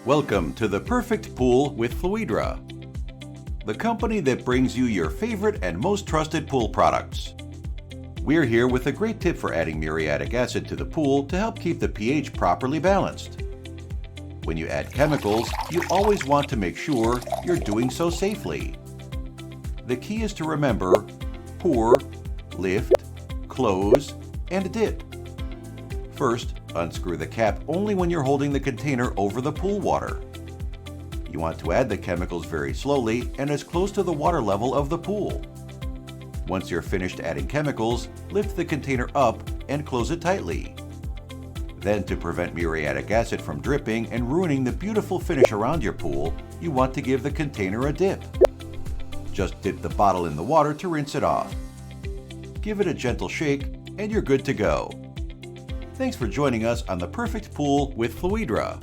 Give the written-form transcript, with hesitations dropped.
Welcome to the perfect pool with Fluidra, the company that brings you your favorite and most trusted pool products. We're here with a great tip for adding muriatic acid to the pool to help keep the pH properly balanced. When you add chemicals, you always want to make sure you're doing so safely. The key is to remember: pour, lift, close, and dip. First, unscrew the cap only when you're holding the container over the pool water. You want to add the chemicals very slowly and as close to the water level of the pool. Once you're finished adding chemicals, lift the container up and close it tightly. Then, to prevent muriatic acid from dripping and ruining the beautiful finish around your pool, you want to give the container a dip. Just dip the bottle in the water to rinse it off. Give it a gentle shake and you're good to go. Thanks for joining us on The Perfect Pool with Fluidra.